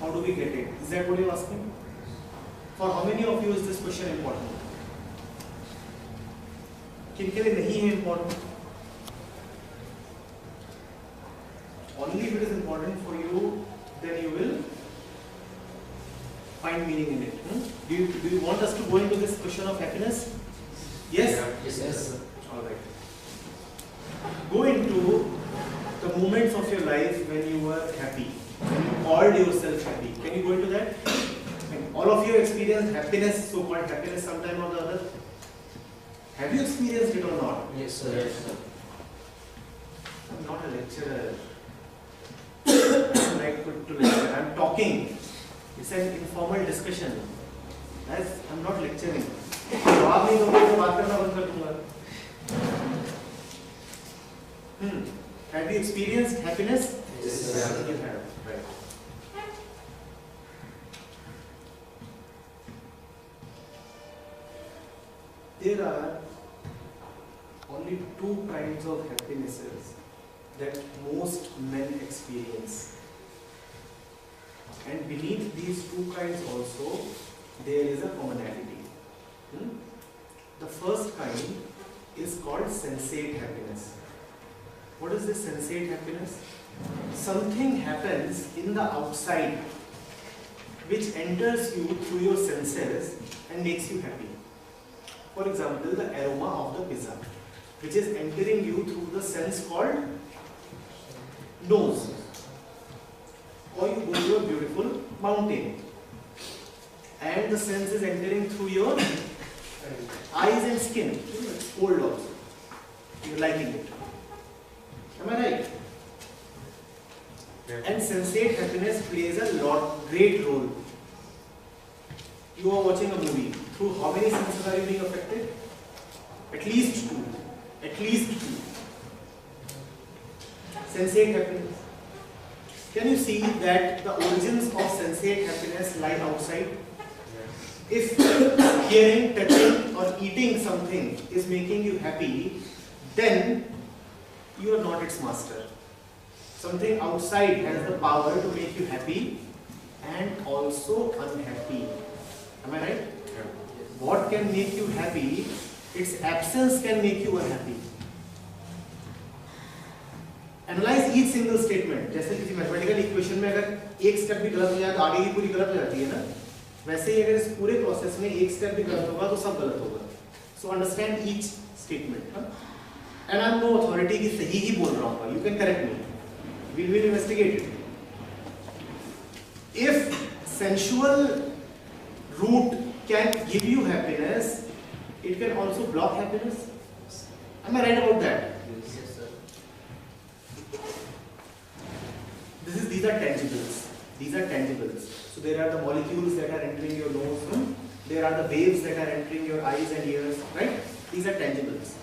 How do we get it? Is that what you're asking? For how many of you is this question important? किन के लिए नहीं है important? Only if it is important for you, then you will find meaning in it. Do you want us to go into this question of happiness? Yes? Yes. Alright. Go into the moments of your life when you were happy, when you called yourself happy. Can you go into that? All of you experienced happiness, so-called happiness sometime or the other. Have you experienced it or not? Yes, sir. Yes, sir. I'm not a lecturer. I like to lecture. I'm talking. It's an informal discussion. As I'm not lecturing. जवाब नहीं दोगे तो बात करना बंद कर दूंगा. Have you experienced happiness? Yes, sir. You have. Right. There are only two kinds of happinesses that most men experience. And beneath these two kinds also, there is a commonality. The first kind is called sensate happiness. What is this sensate happiness? Something happens in the outside which enters you through your senses and makes you happy. For example, the aroma of the pizza, which is entering you through the sense called nose. Or you go to a beautiful mountain and the sense is entering through your eyes and skin. It's cold also. You're liking it. Am I right? Yeah. And sensate happiness plays a great role. You are watching a movie. Through how many senses are you being affected? At least two. At least two. Sensate happiness. Can you see that the origins of sensate happiness lie outside? If hearing, touching or eating something is making you happy, then you are not its master. Something outside has the power to make you happy and also unhappy. Am I right? Yeah. What can make you happy? Its absence can make you unhappy. Analyze each single statement. जैसे किसी mathematical equation में अगर एक step भी गलत हो जाए तो आगे की पूरी गलत हो जाती है ना, वैसे ही अगर इस पूरे प्रोसेस में एक स्टेप भी गलत होगा तो सब गलत होगा. So understand each statement. And I'm no authority कि सही ही बोल रहा हूँ. You can correct me. We will investigate it. If sensual route can give you happiness, it can also block happiness. Am I right about that? Yes, sir. These are tangibles. These are tangibles. So there are the molecules that are entering your nose. There are the waves that are entering your eyes and ears. Right? These are tangibles.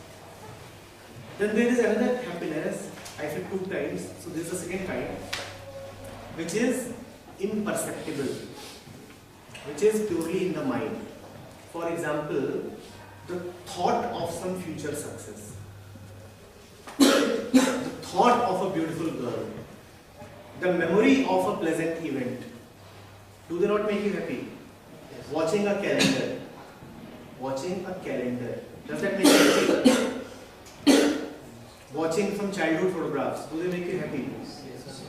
Then there is another happiness. I said two times. So this is the second kind, which is imperceptible, which is purely in the mind. For example, the thought of some future success, the thought of a beautiful girl, the memory of a pleasant event. Do they not make you happy? Yes. Watching a calendar. Watching a calendar. Does that make you happy? Watching some childhood photographs. Do they make you happy? Yes.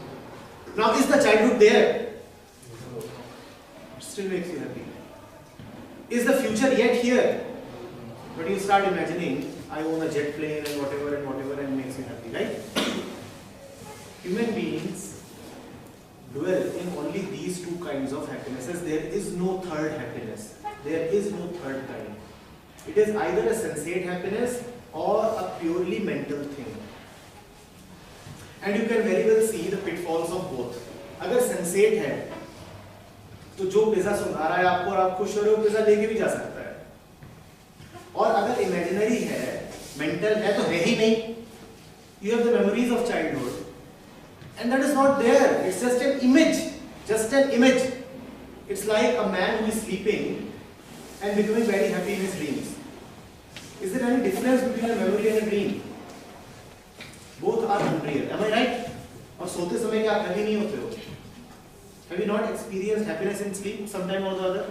Now is the childhood there? It still makes you happy. Is the future yet here? But you start imagining, I own a jet plane and whatever and makes you happy, right? Human beings dwell in only these two kinds of happinesses. There is no third happiness. There is no third kind. It is either a sensate happiness or a purely mental thing. And you can very well see the pitfalls of both. अगर sensate है, तो जो pizza सुंघा रहा है आपको और आप खुश हो रहे हो, पिज़्ज़ा लेके भी जा सकता है. और अगर imaginary है, mental है, तो है ही नहीं. You have the memories of childhood. And that is not there. It's just an image. Just an image. It's like a man who is sleeping and becoming very happy in his dreams. Is there any difference between a memory and a dream? Both are unreal. Am I right? और सोते समय क्या आप happy नहीं होते हो? Have you not experienced happiness in sleep sometime or the other?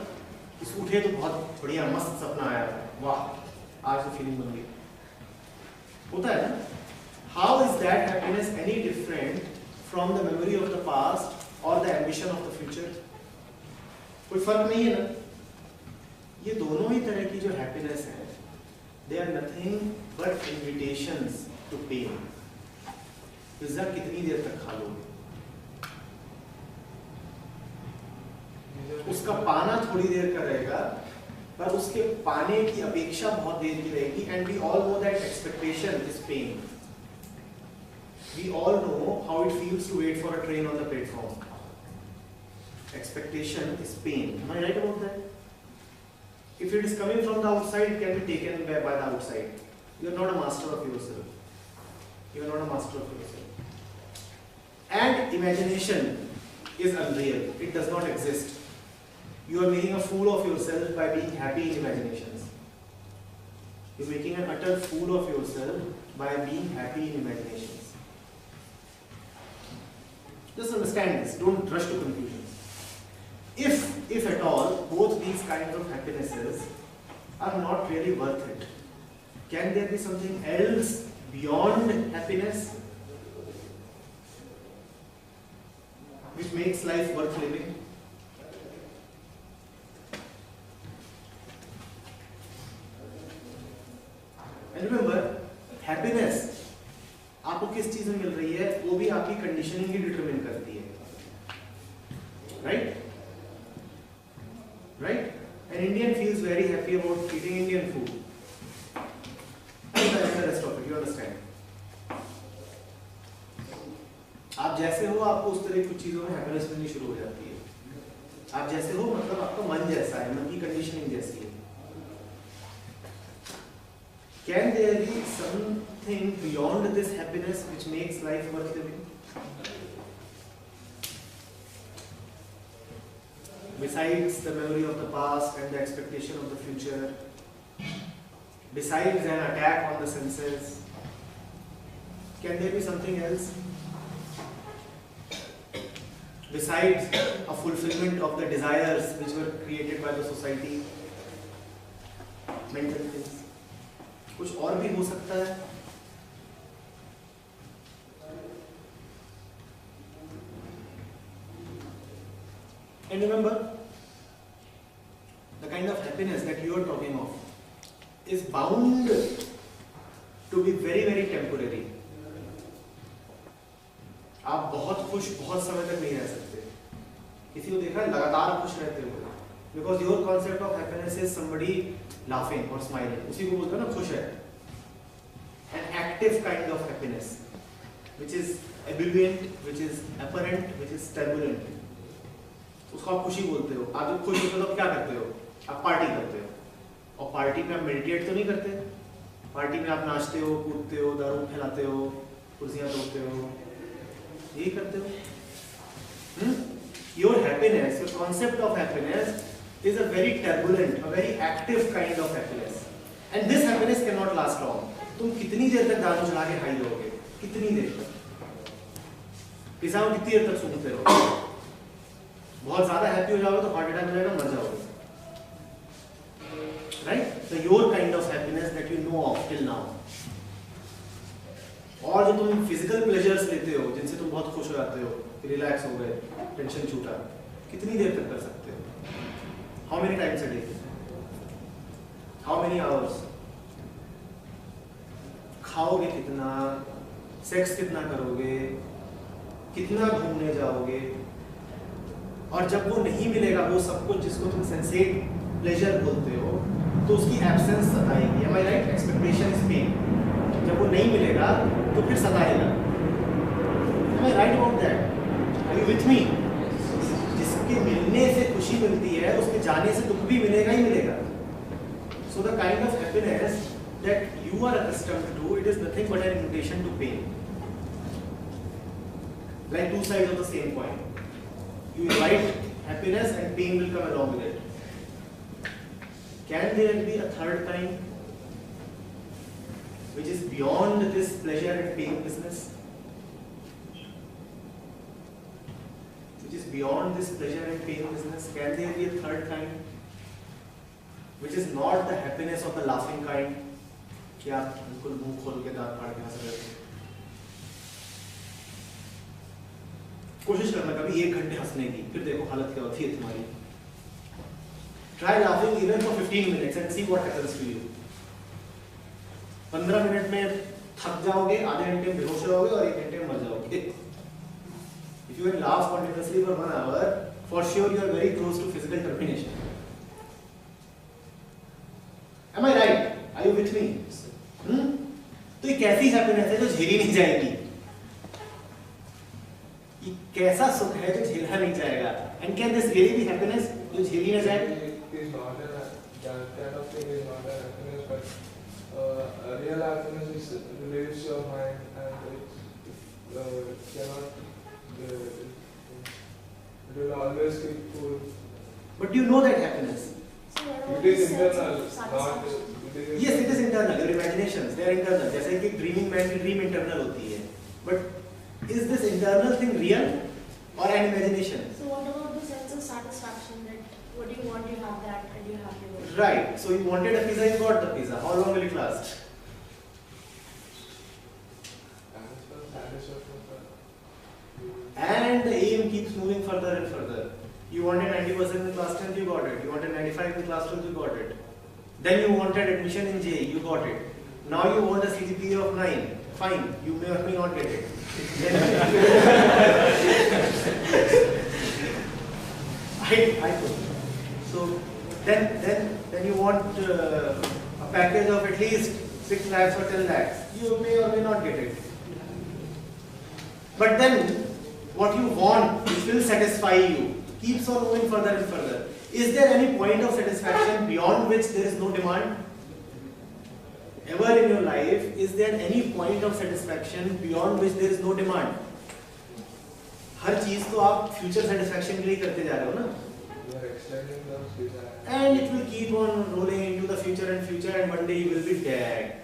इस उठे तो बहुत बढ़िया मस्त सपना आया, वाह आज तो फीलिंग बन गई, होता है ना? How is that happiness any different from the memory of the past or the ambition of the future? कोई फर्क नहीं है ना? ये दोनों ही तरह की जो happiness है, they are nothing but invitations to pain. Pizza कितनी देर तक खा लोगे? उसका पाना थोड़ी देर का रहेगा, पर उसके पाने की अपेक्षा बहुत देर की रहेगी. And we all know that expectation is pain. We all know how it feels to wait for a train on the platform. Expectation is pain. Am I right about that? If it is coming from the outside, it can be taken by the outside. You are not a master of yourself. You are not a master of yourself. And imagination is unreal. It does not exist. You are making a fool of yourself by being happy in imaginations. You are making an utter fool of yourself by being happy in imaginations. Just understand this. Don't rush to conclusions. If at all, both these kinds of happinesses are not really worth it, can there be something else beyond happiness which makes life worth living? And remember, happiness आपको किस चीज में मिल रही है, वो भी आपकी conditioning ही determine करती है. Right? Right? An Indian feels very happy about eating Indian food. And the rest of it, you understand? आप जैसे हो, आपको उस तरह की कुछ चीजों में हैप्पीनेस मिलनी शुरू हो जाती है. आप जैसे हो मतलब आपका मन जैसा है, मन की कंडीशनिंग जैसी है. Can there be something beyond this happiness which makes life worth living? Besides the memory of the past and the expectation of the future, besides an attack on the senses, can there be something else? Besides a fulfillment of the desires which were created by the society, mental things. कुछ और भी हो सकता है. And remember, the kind of happiness that you are talking of is bound to be very, very temporary. आप बहुत खुश बहुत समय तक नहीं रह सकते. किसी को देखा लगातार खुश रहते हो, because your concept of happiness is somebody laughing or smiling. उसी को बोलते हो ना खुश है. An active kind of happiness, which is ebullient, which is apparent, which is turbulent. उसको आप खुशी बोलते हो. आप जब खुश होते हो तो क्या करते हो? आप पार्टी करते हो. और पार्टी में आप मेडिटेट तो नहीं करते. पार्टी में आप नाचते हो, कूदते हो, दारू फैलाते हो, कुर्सियां तोड़ते हो, यही करते हो. Your happiness, your concept of happiness is a very turbulent, a very active kind of happiness. And this happiness cannot last long. तुम कितनी देर तक दारू चला के हाई रहोगे? कितनी देर तक? पिज़्ज़ा में कितनी देर तक सूंघते रहोगे? बहुत ज़्यादा हैप्पी हो जाओगे तो हार्ट अटैक हो जाएगा, मर जाओगे. Right? So your kind of happiness that you know of till now. और जो तुम फिजिकल प्लेजर्स लेते हो, जिनसे तुम बहुत खुश हो जाते हो, रिलैक्स हो गए, टेंशन छूटा, कितनी देर तक कर सकते हो? How many times a day? How many hours? खाओगे कितना, सेक्स कितना करोगे, कितना घूमने जाओगे, और जब वो नहीं मिलेगा वो सब कुछ जिसको तुम सेंसेट प्लेजर बोलते हो, तो उसकी absence सताएगी. Am I right? Expectation is pain. जब वो नहीं मिलेगा तो फिर सताएगा. Am I right about that? Are you with me? जिसके मिलने से खुशी मिलती है, उसके जाने से दुख भी मिलेगा ही मिलेगा. So the kind of happiness that you are accustomed to, it is nothing but an invitation to pain. Like two sides of the same coin. You invite happiness and pain will come along with it. Can there be a third kind which is beyond this pleasure and pain business? which is beyond this pleasure and pain business? Can there be a third kind, which is not the happiness of the laughing kind? कि आप बिल्कुल मुंह खोल के दांत फाड़ के हंस रहे हो? कोशिश करना कभी 1 घंटे हंसने की, फिर देखो हालत क्या होती है तुम्हारी. Try laughing even for 15 minutes and see what happens to you. 15 minute में थक जाओगे, आधे घंटे में बेहोश हो जाओगे और 1 घंटे में मर जाओगे. If you can laugh continuously for 1 hour, for sure you are very close to physical termination. Am I right? Are you with me? तो ये कैसी हैप्पीनेस है जो झेली नहीं जाएगी? ये कैसा सुख है जो झेला नहीं जाएगा? And can this really be happiness जो झेली ना जाए? It is not that kind of thing is not a happiness, but real happiness is relieves your mind and it cannot. It will always keep cool. But do you know that happiness? It is internal, not. Yes, it is internal. Your imaginations, they are internal. जैसे कि dreaming man की dream internal होती है. But is this internal thing real or an imagination? So what about the sense of satisfaction that what you want, you have that and you're happy with it? Right. So you wanted a pizza, you got the pizza. How long will it last? And the aim keeps moving further and further. You wanted 90% in class 10th, you got it. You wanted 95 in class 12th, you got it. Then you wanted admission in JEE, you got it. Now you want a CGPA of 9. Fine, you may or may not get it. I could. So then you want a package of at least 6 lakhs or 10 lakhs. You may or may not get it. But then what you want, which will satisfy you, keeps on moving further and further. Is there any point of satisfaction beyond which there is no demand? Ever in your life, is there any point of satisfaction beyond which there is no demand? हर चीज तो आप future satisfaction के लिए करते जा रहे हो ना? You are extending those desires. And it will keep on rolling into the future, and one day you will be dead.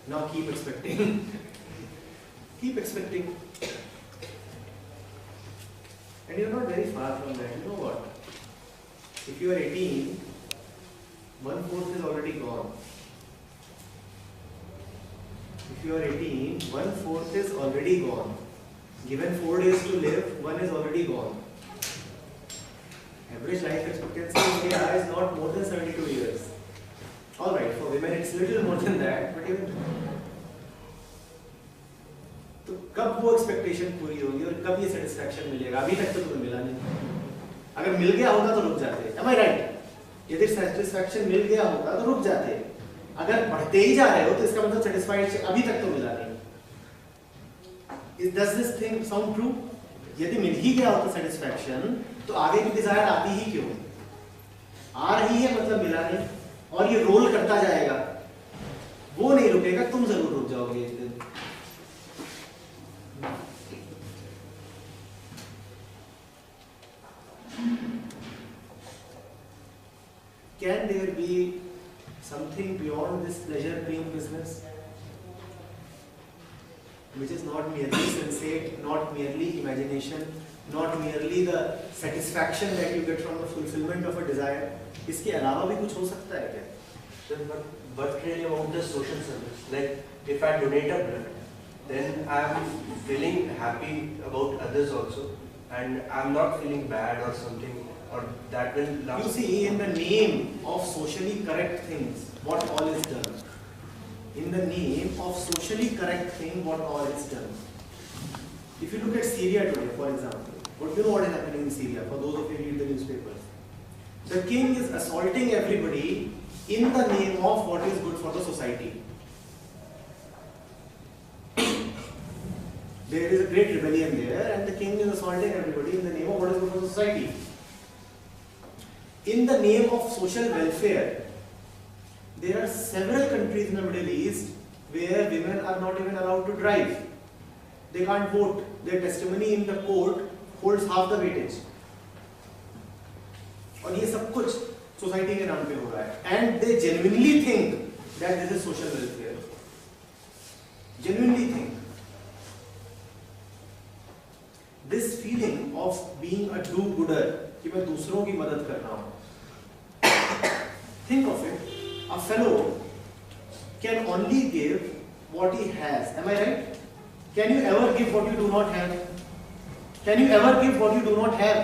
Now keep expecting. Keep expecting. And you are not very far from that. You know what? If you are 18, 1/4 is already gone. If you are 18, 1/4 is already gone. Given 4 days to live, 1 is already gone. Average life expectancy in India is not more than 72 years. Alright, for women it's little more than that, but even तो कब वो expectation पूरी होगी और कब ये satisfaction मिलेगा? अभी तक तो तुम्हें मिला नहीं. अगर मिल गया होता तो रुक जाते. Am I right? यदि सेटिस्फैक्शन मिल गया होता तो रुक जाते. अगर बढ़ते ही जा रहे हो तो इसका मतलब सेटिस्फाइड अभी तक तो मिला नहीं. Does this thing sound true? यदि मिल ही गया होता सेटिस्फैक्शन तो आगे की डिजायर आती ही क्यों? आ रही है मतलब मिला नहीं, और ये रोल करता जाएगा. वो नहीं रुकेगा, तुम जरूर रुक जाओगे एक दिन. Can there be something beyond this pleasure pain business, which is not merely sensate, not merely imagination, not merely the satisfaction that you get from the fulfillment of a desire? इसके अलावा भी कुछ हो सकता है क्या? Sir, but what really about the social service? Like, if I donate a blood, then I am feeling happy about others also, and I am not feeling bad or something, or that will last. You see, in the name of socially correct things, what all is done. In the name of socially correct thing, what all is done. If you look at Syria today, for example, what you know what is happening in Syria? For those of you who read the newspapers, the king is assaulting everybody in the name of what is good for the society. There is a great rebellion there, and the king is assaulting everybody in the name of what is good for the society. In the name of social welfare, there are several countries in the Middle East where women are not even allowed to drive. They can't vote. Their testimony in the court holds half the weightage. और ये सब कुछ society के नाम पे हो रहा है. And they genuinely think that this is social welfare. Genuinely think. this feeling of being a do-gooder, कि मैं दूसरों की मदद कर रहा हूँ. Think of it. A fellow can only give what he has. Am I right? Can you ever give what you do not have? Can you ever give what you do not have?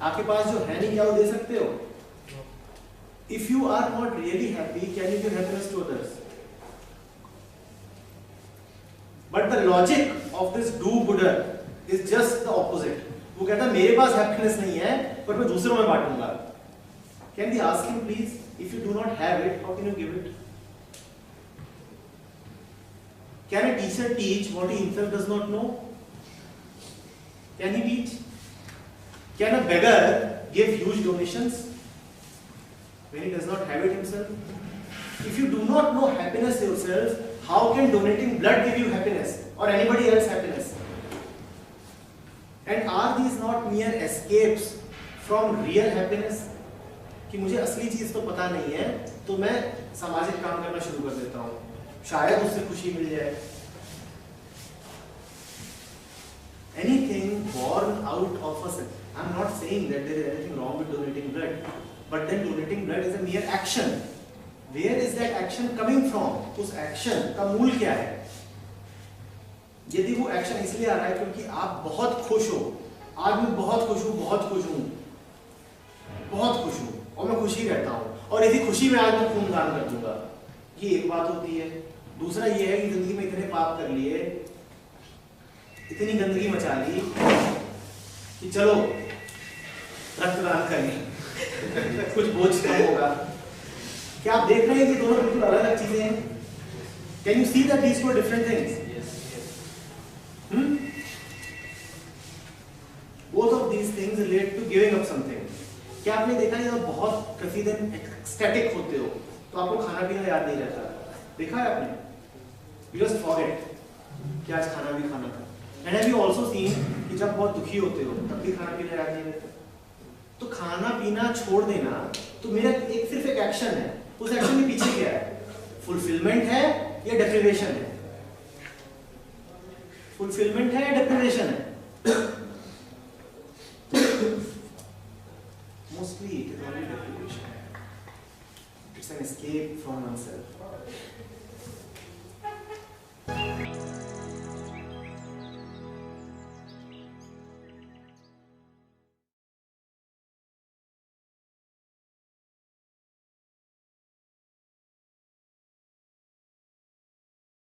आपके पास जो है नहीं क्या वो दे सकते हो? If you are not really happy, can you give happiness to others? But the logic of this do-gooder is just the opposite. वो कहता है मेरे पास happiness नहीं है, पर मैं दूसरों में बांटूंगा. Can we ask him, please, if you do not have it, how can you give it? Can a teacher teach what he himself does not know? Can he teach? Can a beggar give huge donations when he does not have it himself? If you do not know happiness yourself, how can donating blood give you happiness or anybody else happiness? And are these not mere escapes from real happiness? कि मुझे असली चीज तो पता नहीं है, तो मैं सामाजिक काम करना शुरू कर देता हूँ, शायद उससे खुशी मिल जाए. Anything born out of us. I'm not saying that there is anything wrong with donating blood, but then donating blood is a mere action. Where is that action coming from? उस action का मूल क्या है? यदि वो action इसलिए आ रहा है क्योंकि आप बहुत खुश हो, आज मैं बहुत खुश हूँ, बहुत खुश हूँ, बहुत खुश हूँ, और मैं खुशी रहता हूँ, और इसी खुशी में आज मैं खून दान कर दूंगा. ये एक बात होती है. दूसरा ये है कि जिंदगी में इतने पाप कर लिए, इतनी गंदगी मचा ली कि चलो रक्तदान करें, कुछ बोझ कम होगा. क्या आप देख रहे हैं कि दोनों बिल्कुल अलग अलग चीजें हैं? Can you see that these two are different things? Yes, yes. Both of these things relate to giving up something. क्या आपने देखा है जब बहुत काफी दिन ecstatic होते हो तो आपको खाना पीना याद नहीं रहता? देखा है आपने? You just forget कि आज खाना भी खाना था. And have you also seen कि जब बहुत दुखी होते हो तब भी खाना पीना याद नहीं रहता? तो खाना पीना छोड़ देना तो मेरा सिर्फ एक एक्शन है. उस एक्शन के पीछे क्या है? फुलफिलमेंट है या डेप्रिवेशन है? फुलफिलमेंट है या डेप्रिवेशन है? Mostly it is only deprivation. It's an escape from oneself.